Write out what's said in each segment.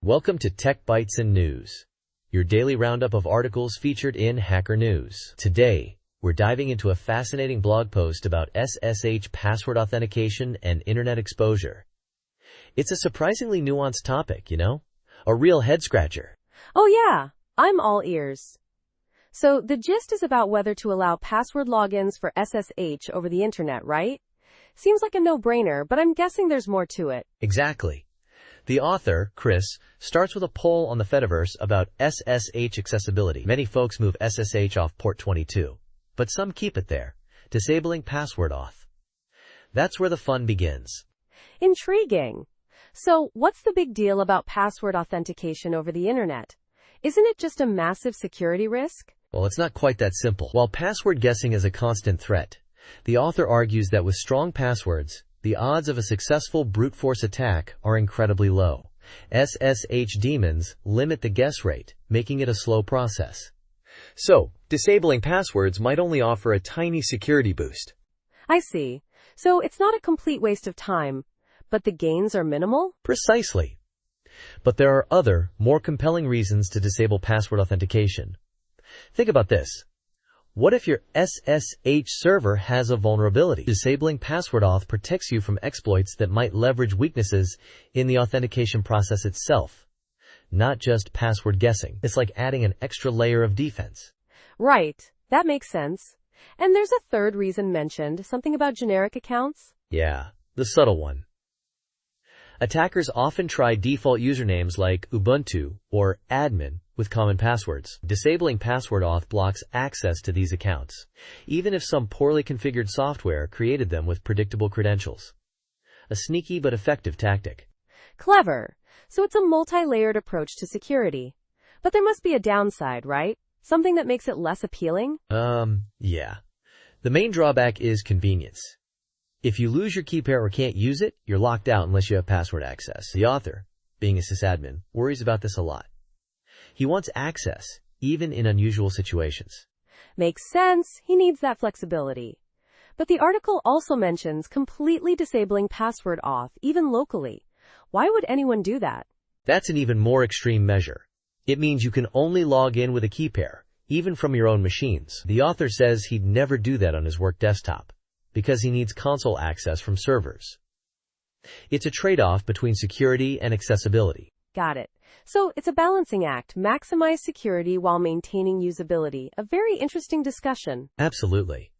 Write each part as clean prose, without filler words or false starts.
Welcome to Tech Bytes and News, your daily roundup of articles featured in Hacker News. Today, we're diving into a fascinating blog post about SSH password authentication and internet exposure. It's a surprisingly nuanced topic, a real head-scratcher. Oh yeah, I'm all ears. So the gist is about whether to allow password logins for SSH over the internet, right? Seems like a no-brainer, but I'm guessing there's more to it. Exactly. The author, Chris, starts with a poll on the Fediverse about SSH accessibility. Many folks move SSH off port 22, but some keep it there, disabling password auth. That's where the fun begins. Intriguing. So, what's the big deal about password authentication over the internet? Isn't it just a massive security risk? Well, it's not quite that simple. While password guessing is a constant threat, the author argues that with strong passwords, the odds of a successful brute force attack are incredibly low. SSH daemons limit the guess rate, making it a slow process. So, disabling passwords might only offer a tiny security boost. I see. So it's not a complete waste of time, but the gains are minimal? Precisely. But there are other, more compelling reasons to disable password authentication. Think about this. What if your SSH server has a vulnerability? Disabling password auth protects you from exploits that might leverage weaknesses in the authentication process itself, not just password guessing. It's like adding an extra layer of defense. Right. That makes sense. And there's a third reason mentioned, something about generic accounts? Yeah, the subtle one. Attackers often try default usernames like Ubuntu or admin with common passwords. Disabling password auth blocks access to these accounts, even if some poorly configured software created them with predictable credentials. A sneaky but effective tactic. Clever. So it's a multi-layered approach to security. But there must be a downside, right? Something that makes it less appealing? Yeah. The main drawback is convenience. If you lose your key pair or can't use it, you're locked out unless you have password access. The author, being a sysadmin, worries about this a lot. He wants access, even in unusual situations. Makes sense. He needs that flexibility. But the article also mentions completely disabling password auth, even locally. Why would anyone do that? That's an even more extreme measure. It means you can only log in with a key pair, even from your own machines. The author says he'd never do that on his work desktop, because he needs console access from servers. It's a trade-off between security and accessibility. Got it. So it's a balancing act, maximize security while maintaining usability. A very interesting discussion. Absolutely.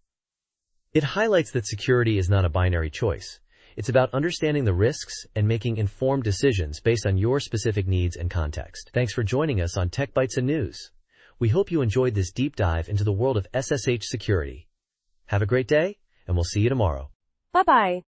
It highlights that security is not a binary choice. It's about understanding the risks and making informed decisions based on your specific needs and context. Thanks for joining us on Tech Bytes and News. We hope you enjoyed this deep dive into the world of SSH security. Have a great day, and we'll see you tomorrow. Bye-bye.